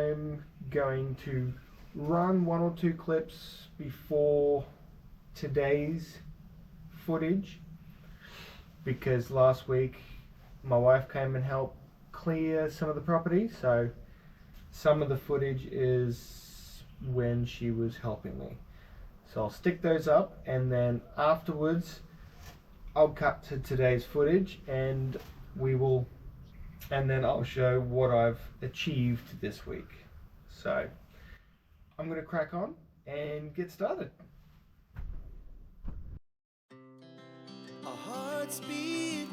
I'm going to run 1 or 2 clips before today's footage, because last week my wife came and helped clear some of the property, so some of the footage is when she was helping me. So I'll stick those up, and then afterwards I'll cut to today's footage and then I'll show what I've achieved this week. So I'm going to crack on and get started. Our hearts beat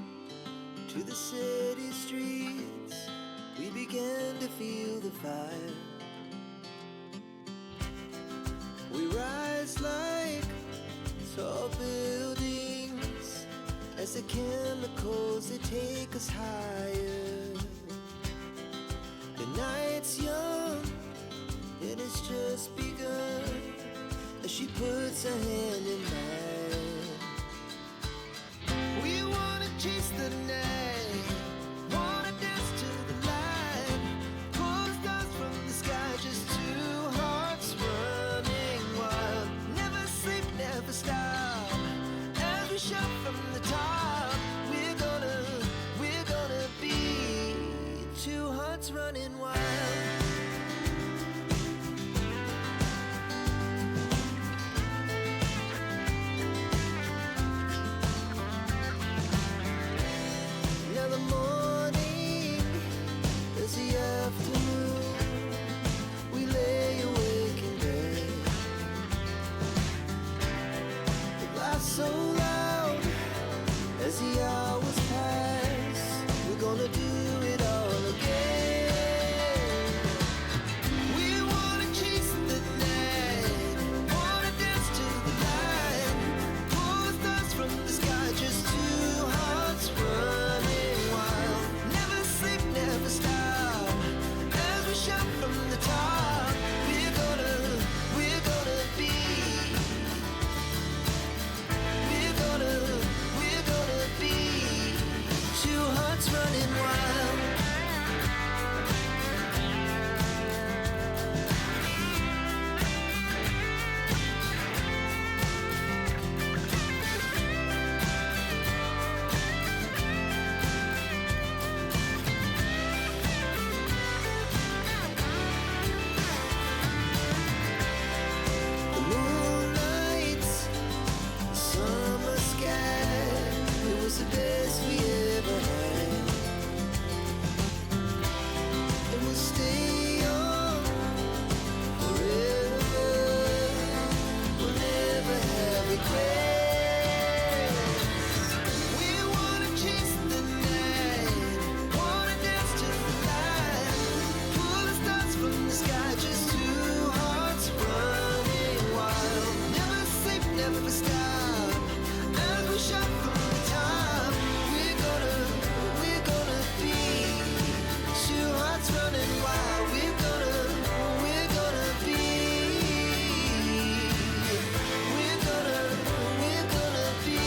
to the city streets. We began to feel the fire. We rise like tall buildings as the chemicals, they take us higher. The night's young and it's just begun as she puts her hand in mine. We wanna chase the night, wanna dance to the light, pull the stars from the sky, just two hearts running wild. Never sleep, never stop, as we shout from the top. We're gonna be two hearts running wild. Now the morning is the afternoon. We lay awake in bed. The laughs so loud as the hours pass. We're gonna do it all again. We wanna chase the night, wanna dance to the light, pull the stars from the sky, just two hearts running wild. Never sleep, never stop, as we shout from the top. We're gonna be, we're gonna be two hearts running wild. The moonlight, the summer sky, it was the best we ever had. And we'll stay young forever. We'll never have regrets. We wanna chase the night, wanna dance to the light, pull the stars from the sky, just two hearts running wild. Never sleep, never stop, as we shout from the top. We're gonna be two hearts running wild. We're gonna be, we're gonna be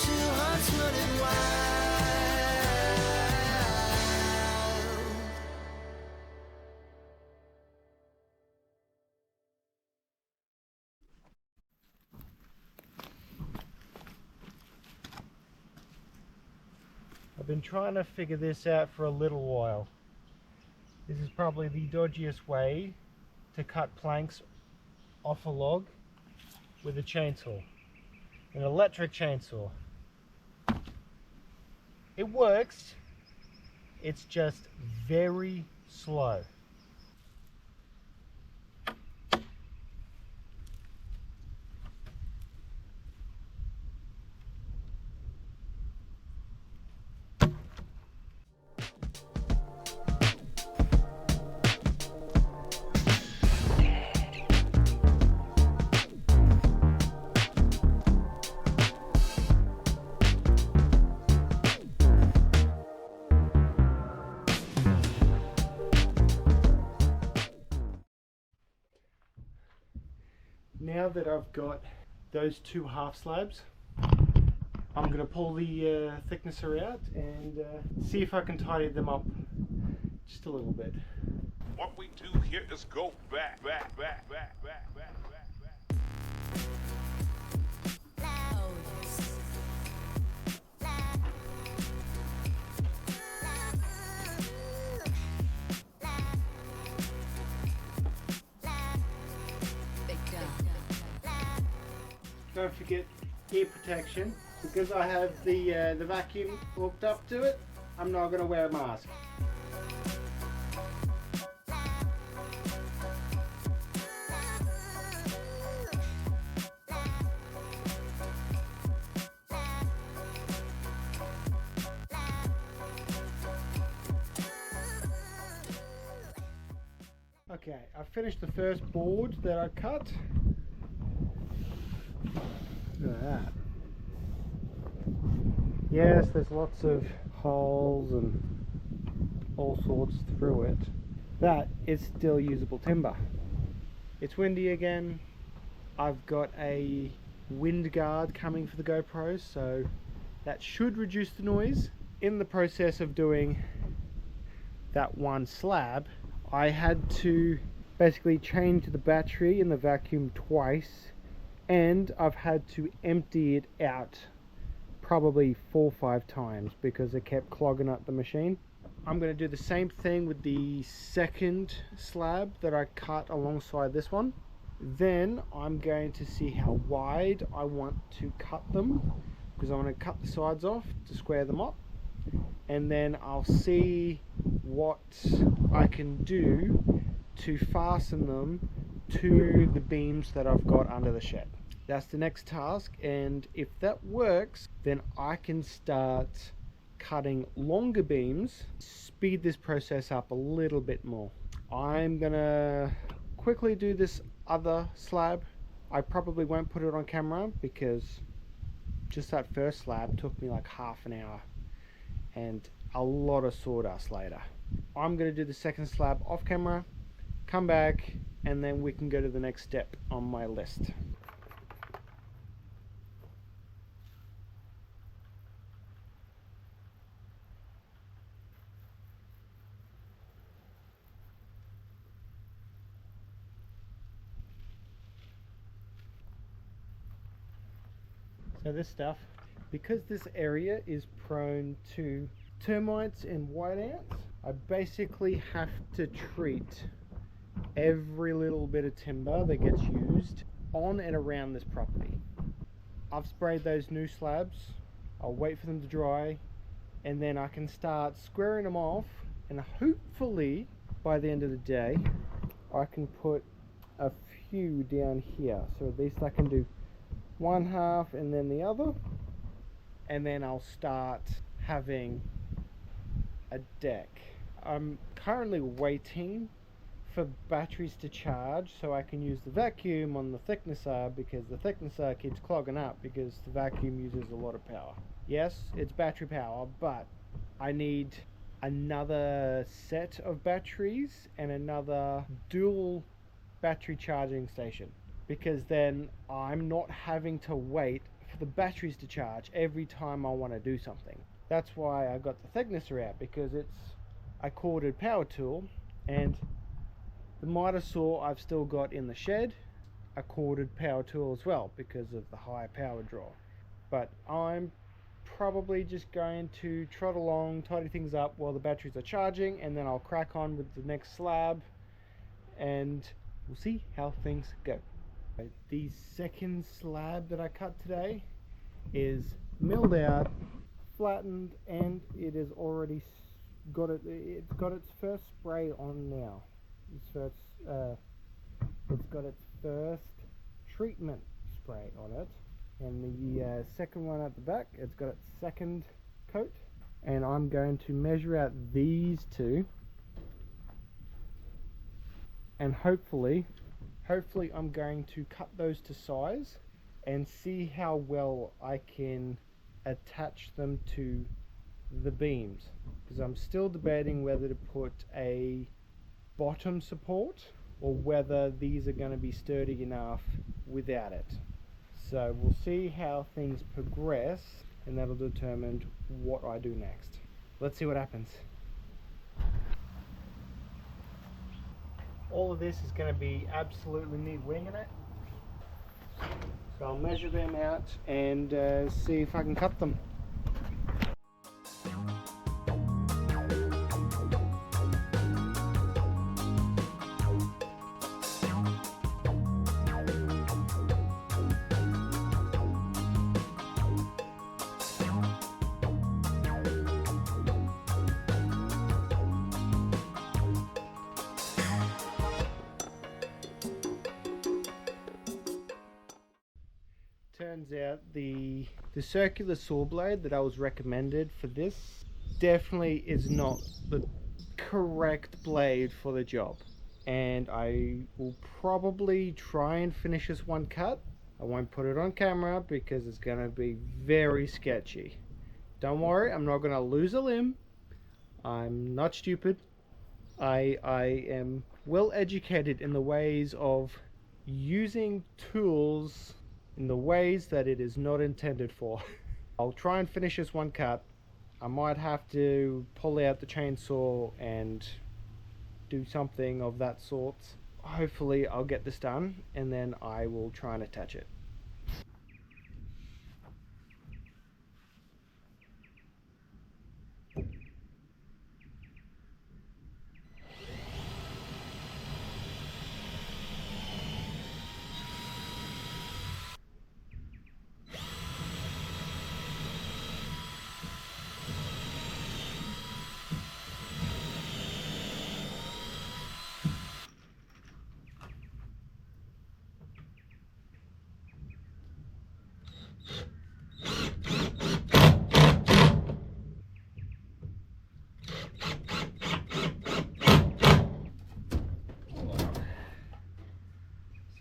two hearts running wild. I've been trying to figure this out for a little while. This is probably the dodgiest way to cut planks off a log with a chainsaw, an electric chainsaw. It works, it's just very slow. Now that I've got those two half slabs, I'm going to pull the thicknesser out and see if I can tidy them up just a little bit. What we do here is go back. Don't forget ear protection. Because I have the vacuum hooked up to it, I'm not going to wear a mask. Okay, I finished the first board that I cut. Look at that. Yes, there's lots of holes and all sorts through it. That is still usable timber. It's windy again. I've got a wind guard coming for the GoPros, so that should reduce the noise. In the process of doing that one slab, I had to basically change the battery in the vacuum twice, and I've had to empty it out probably 4 or 5 times because it kept clogging up the machine. I'm going to do the same thing with the second slab that I cut alongside this one. Then I'm going to see how wide I want to cut them, because I want to cut the sides off to square them up, and then I'll see what I can do to fasten them to the beams that I've got under the shed. That's the next task, and if that works, then I can start cutting longer beams, speed this process up a little bit more. I'm gonna quickly do this other slab. I probably won't put it on camera because just that first slab took me like half an hour and a lot of sawdust later. I'm gonna do the second slab off camera, come back, and then we can go to the next step on my list. So this stuff, because this area is prone to termites and white ants, I basically have to treat every little bit of timber that gets used on and around this property. I've sprayed those new slabs, I'll wait for them to dry, and then I can start squaring them off, and hopefully by the end of the day I can put a few down here, so at least I can do one half and then the other, and then I'll start having a deck. I'm currently waiting for batteries to charge so I can use the vacuum on the thicknesser, because the thicknesser keeps clogging up because the vacuum uses a lot of power. Yes, it's battery power, but I need another set of batteries and another dual battery charging station, because then I'm not having to wait for the batteries to charge every time I want to do something. That's why I got the thicknesser out, because it's a corded power tool, and the miter saw I've still got in the shed, a corded power tool as well because of the high power draw. But I'm probably just going to trot along, tidy things up while the batteries are charging, and then I'll crack on with the next slab and we'll see how things go. The second slab that I cut today is milled out, flattened, and it is already it's got its first spray on now. It's got its first treatment spray on it, and the second one at the back, it's got its second coat, and I'm going to measure out these two, and hopefully I'm going to cut those to size and see how well I can attach them to the beams, because I'm still debating whether to put a bottom support or whether these are going to be sturdy enough without it. So we'll see how things progress, and that'll determine what I do next. Let's see what happens. All of this is going to be absolutely me winging it. So I'll measure them out and see if I can cut them. Turns out the circular saw blade that I was recommended for this definitely is not the correct blade for the job, and I will probably try and finish this one cut. I won't put it on camera because it's gonna be very sketchy. Don't worry, I'm not gonna lose a limb. I'm not stupid. I am well educated in the ways of using tools in the ways that it is not intended for. I'll try and finish this one cut. I might have to pull out the chainsaw and do something of that sort. Hopefully I'll get this done and then I will try and attach it.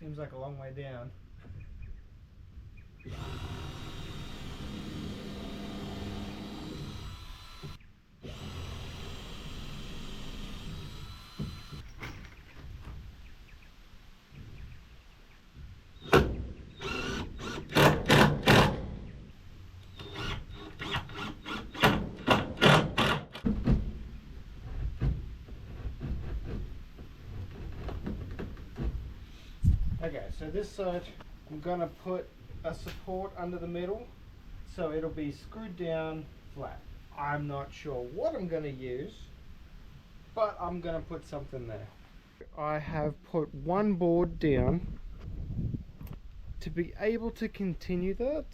Seems like a long way down. Okay, so this side I'm gonna put a support under the middle so it'll be screwed down flat. I'm not sure what I'm gonna use, but I'm gonna put something there. I have put one board down. To be able to continue that,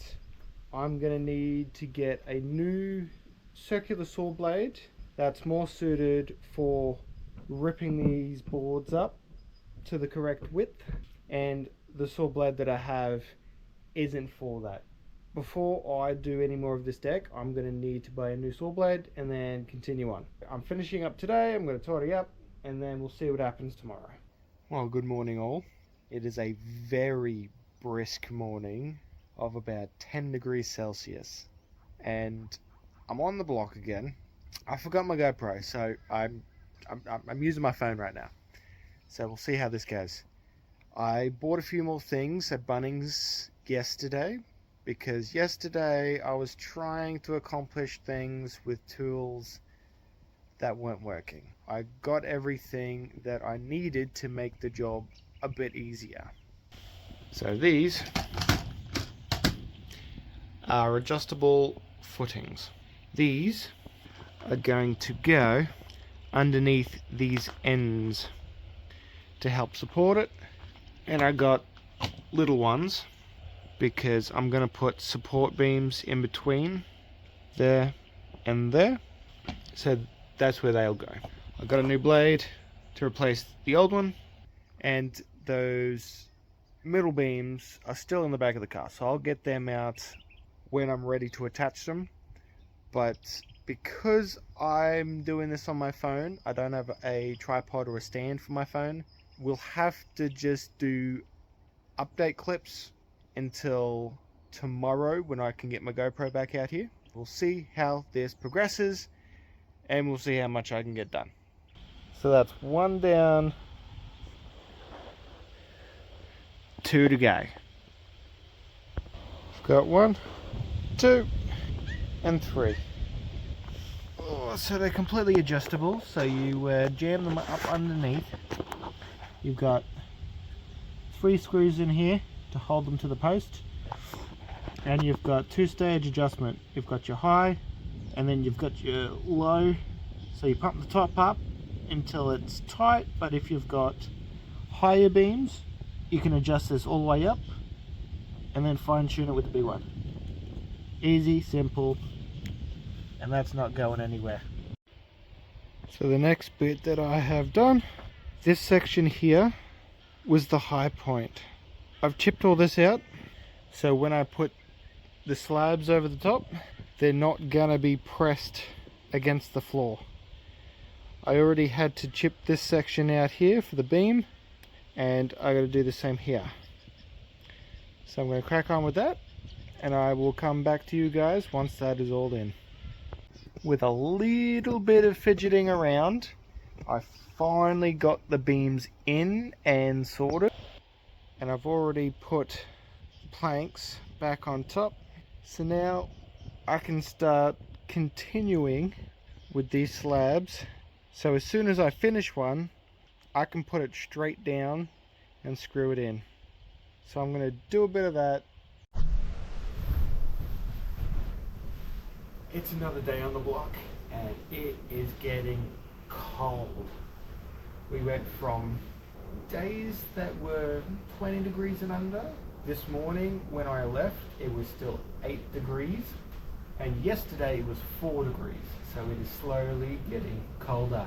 I'm gonna need to get a new circular saw blade that's more suited for ripping these boards up to the correct width, and the saw blade that I have isn't for that. Before I do any more of this deck, I'm going to need to buy a new saw blade and then continue on. I'm finishing up today, I'm going to tidy up, and then we'll see what happens tomorrow. Well, good morning all. It is a very brisk morning of about 10 degrees Celsius, and I'm on the block again. I forgot my GoPro, so I'm using my phone right now. So we'll see how this goes. I bought a few more things at Bunnings yesterday because yesterday I was trying to accomplish things with tools that weren't working. I got everything that I needed to make the job a bit easier. So these are adjustable footings. These are going to go underneath these ends to help support it, and I got little ones because I'm going to put support beams in between there and there, so that's where they'll go. I got a new blade to replace the old one, and those middle beams are still in the back of the car, so I'll get them out when I'm ready to attach them. But because I'm doing this on my phone, I don't have a tripod or a stand for my phone. We'll have to just do update clips until tomorrow when I can get my GoPro back out here. We'll see how this progresses and we'll see how much I can get done. So that's one down, 2 to go. I've got 1, 2 and 3. Oh, so they're completely adjustable, so you jam them up underneath You've got 3 screws in here to hold them to the post, and you've got 2-stage adjustment. You've got your high, and then you've got your low. So you pump the top up until it's tight, but if you've got higher beams, you can adjust this all the way up and then fine tune it with the big one. Easy, simple, and that's not going anywhere. So the next bit that I have done, this section here was the high point. I've chipped all this out, so when I put the slabs over the top, they're not gonna be pressed against the floor. I already had to chip this section out here for the beam, and I got to do the same here. So I'm going to crack on with that, and I will come back to you guys once that is all in. With a little bit of fidgeting around, I finally got the beams in and sorted, and I've already put planks back on top. So now I can start continuing with these slabs. So as soon as I finish one, I can put it straight down and screw it in. So I'm going to do a bit of that. It's another day on the block, and it is getting cold. We went from days that were 20 degrees and under. This morning when I left, it was still 8 degrees. And yesterday it was 4 degrees, so it is slowly getting colder.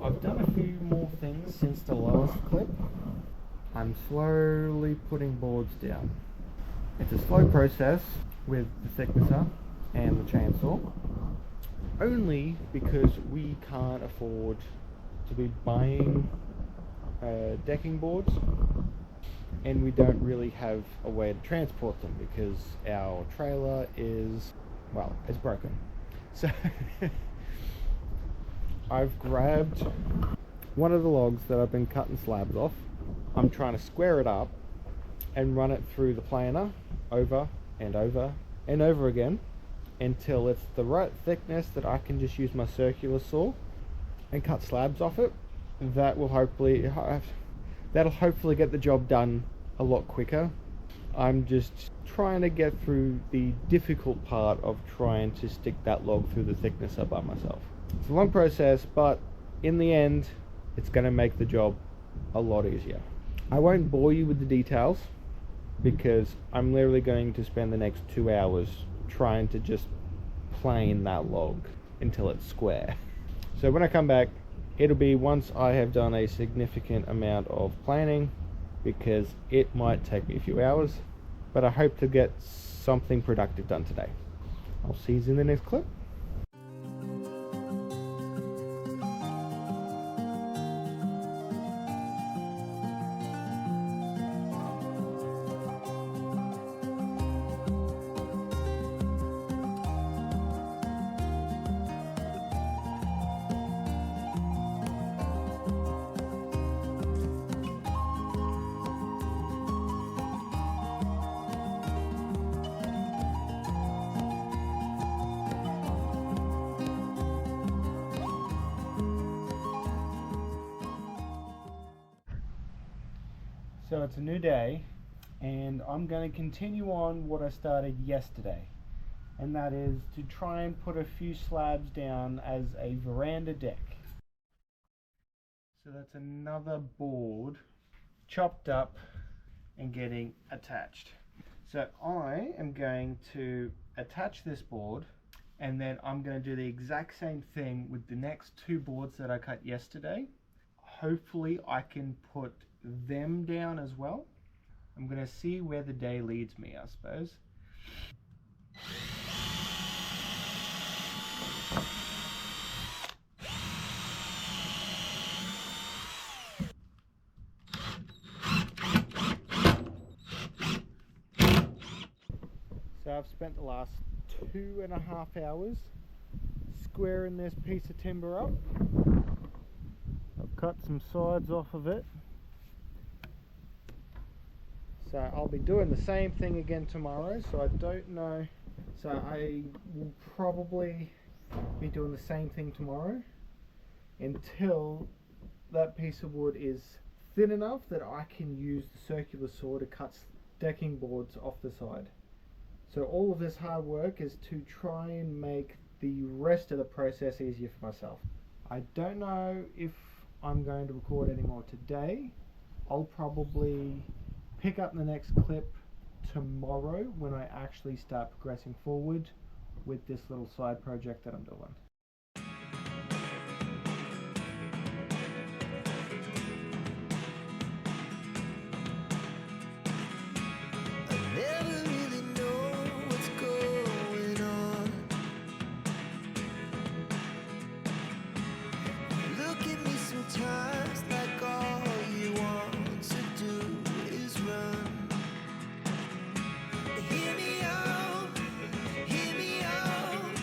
I've done a few more things since the last clip. I'm slowly putting boards down. It's a slow process with the thicknesser and the chainsaw, only because we can't afford to be buying decking boards, and we don't really have a way to transport them because our trailer is, well, it's broken. So I've grabbed one of the logs that I've been cutting slabs off. I'm trying to square it up and run it through the planer over and over and over again until it's the right thickness that I can just use my circular saw and cut slabs off it. That will hopefully get the job done a lot quicker. I'm just trying to get through the difficult part of trying to stick that log through the thicknesser by myself. It's a long process, but in the end, it's going to make the job a lot easier. I won't bore you with the details because I'm literally going to spend the next 2 hours trying to just plane that log until it's square. So when I come back, it'll be once I have done a significant amount of planing, because it might take me a few hours, but I hope to get something productive done today. I'll see you in the next clip. So it's a new day, and I'm going to continue on what I started yesterday, and that is to try and put a few slabs down as a veranda deck. So that's another board chopped up and getting attached. So I am going to attach this board, and then I'm going to do the exact same thing with the next 2 boards that I cut yesterday. Hopefully I can put them down as well. I'm going to see where the day leads me, I suppose. So I've spent the last 2.5 hours squaring this piece of timber up. I've cut some sides off of it. So I'll be doing the same thing again tomorrow, so I don't know. So I will probably be doing the same thing tomorrow until that piece of wood is thin enough that I can use the circular saw to cut decking boards off the side. So all of this hard work is to try and make the rest of the process easier for myself. I don't know if I'm going to record any more today. I'll probably pick up the next clip tomorrow when I actually start progressing forward with this little side project that I'm doing. Never really know what's going on. Look at me sometimes like all you want to do is run. Hear me out, hear me out.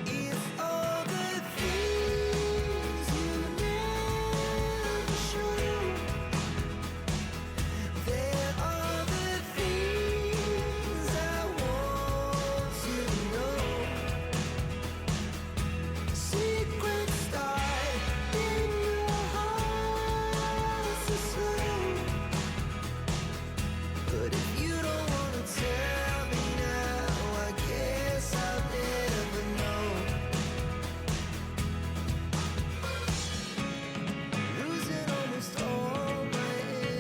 If all the things you never show, there are the things I want to know. Secrets start in your heart so slow. But if you don't wanna tell me now, I guess I'll never know. Losing almost all my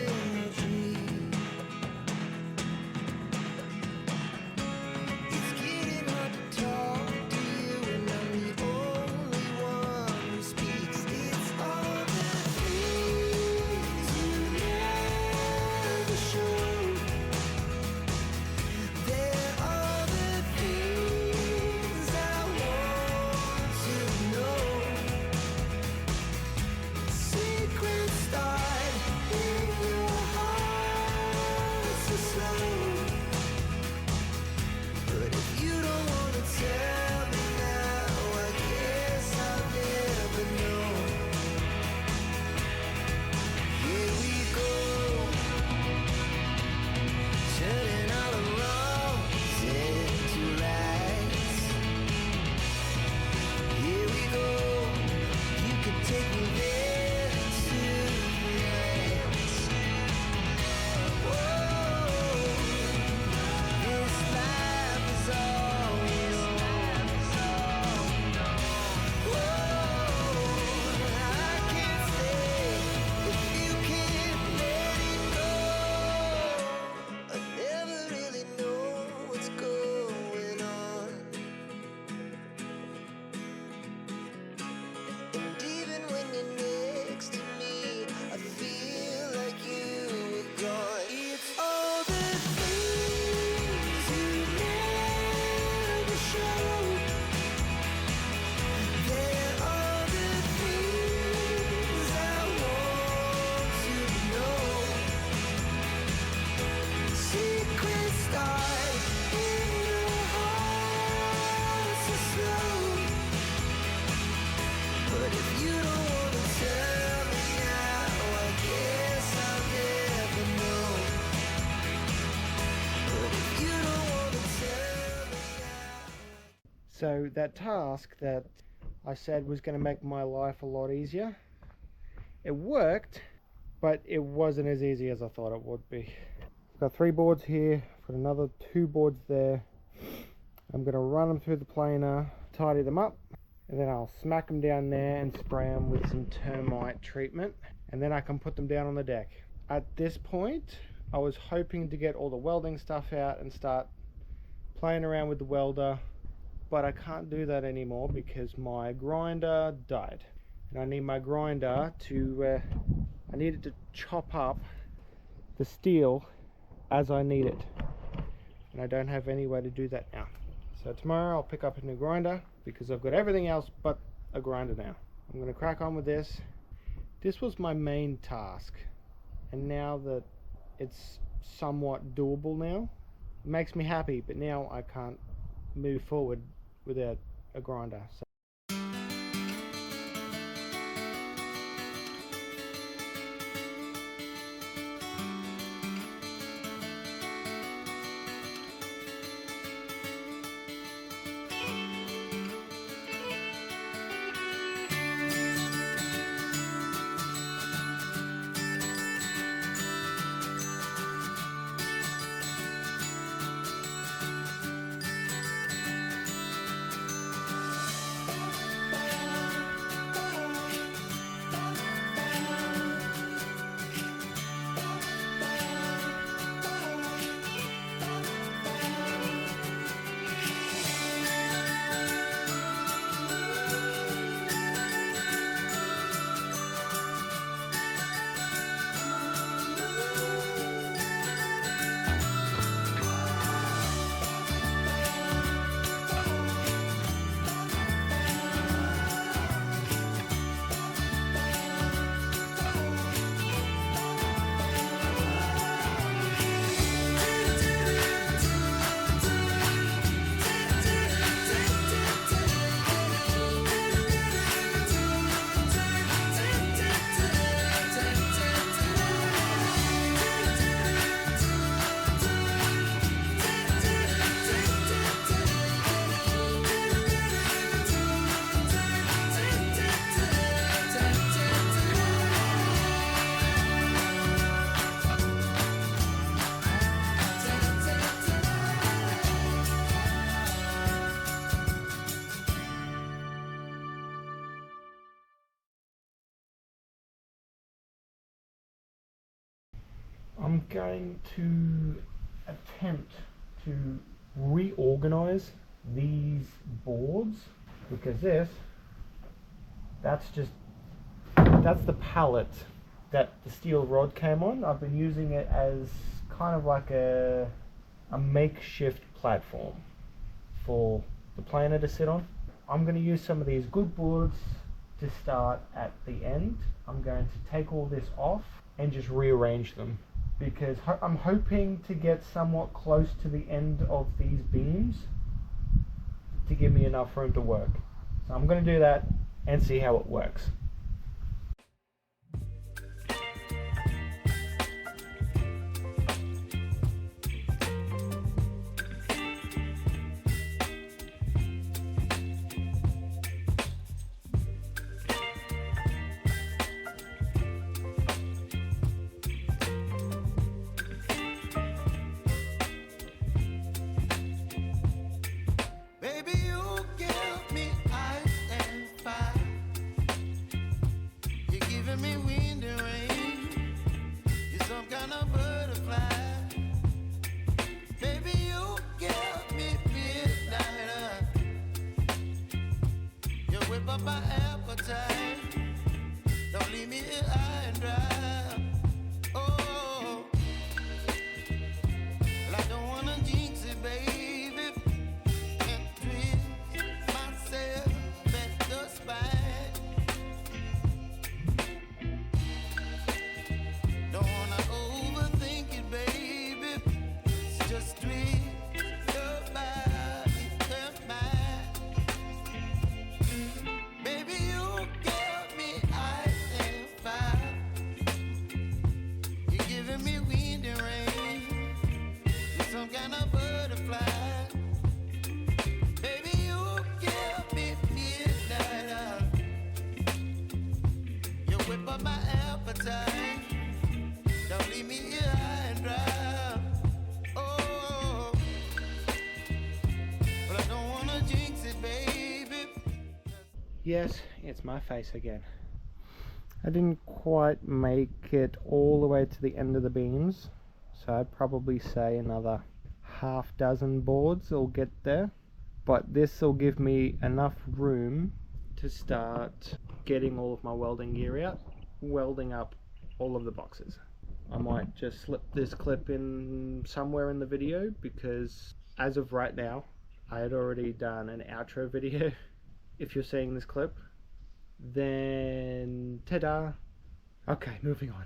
energy. It's getting hard to talk to you, and I'm the only one who speaks. It's all the things you never show. There are the things I want to know. Secrets start in your heart so slow. But if you don't wanna tell me now, I guess I'll never know. Here we go, turning all the wrongs into rights. Here we go, you can take me there tonight. Whoa, this life is all we know. Whoa, I can't stay if you can't let it go. I never really know what's going on. And even when you're next to me, I feel like you were gone. It's all the things you never show. There are the things I want to know. Secrets start in your heart so slow. But if you don't wanna tell me now, I guess I'll never know. But if you don't wanna tell me now. So that task that I said was going to make my life a lot easier, it worked, but it wasn't as easy as I thought it would be. I've got 3 boards here, I've got another 2 boards there. I'm going to run them through the planer, tidy them up, and then I'll smack them down there and spray them with some termite treatment, and then I can put them down on the deck. At this point, I was hoping to get all the welding stuff out and start playing around with the welder, but I can't do that anymore because my grinder died, and I need my grinder to I need it to chop up the steel as I need it, and I don't have any way to do that now. So tomorrow I'll pick up a new grinder because I've got everything else but a grinder now. I'm going to crack on with this. This was my main task, and now that it's somewhat doable now, it makes me happy, but now I can't move forward without a grinder. So I'm going to attempt to reorganize these boards, because that's the pallet that the steel rod came on. I've been using it as kind of like a makeshift platform for the planer to sit on. I'm going to use some of these good boards to start at the end. I'm going to take all this off and just rearrange them, because I'm hoping to get somewhat close to the end of these beams to give me enough room to work. So I'm going to do that and see how it works. Baby, you give me ice and fire. You're giving me wind and rain. You're some kind of butterfly. Baby, you give me midnight. You whip up my appetite. Don't leave me here high and dry. Oh, well, I don't wanna jinx it, baby. Yes, it's my face again. I didn't quite make it all the way to the end of the beams, so I'd probably say another half dozen boards will get there, but this will give me enough room to start getting all of my welding gear out, welding up all of the boxes. I might just slip this clip in somewhere in the video, because as of right now I had already done an outro video. If you're seeing this clip, then ta-da. Okay, moving on.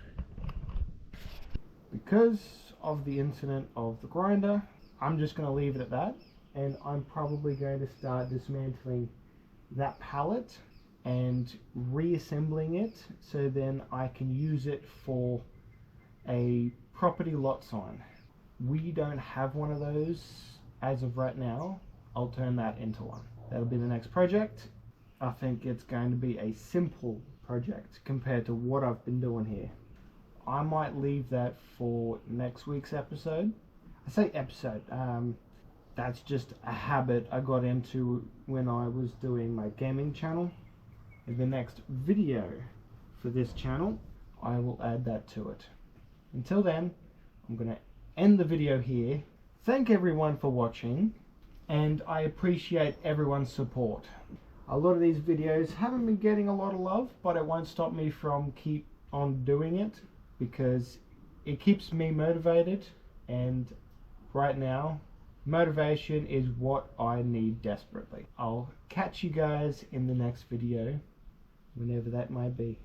Because of the incident of the grinder, I'm just going to leave it at that, and I'm probably going to start dismantling that pallet and reassembling it, so then I can use it for a property lot sign. We don't have one of those as of right now. I'll turn that into one. That'll be the next project. I think it's going to be a simple project compared to what I've been doing here. I might leave that for next week's episode. I say episode, that's just a habit I got into when I was doing my gaming channel. In the next video for this channel, I will add that to it. Until then, I'm going to end the video here. Thank everyone for watching, and I appreciate everyone's support. A lot of these videos haven't been getting a lot of love, but it won't stop me from keep on doing it, because it keeps me motivated, and right now motivation is what I need desperately. I'll catch you guys in the next video, whenever that might be.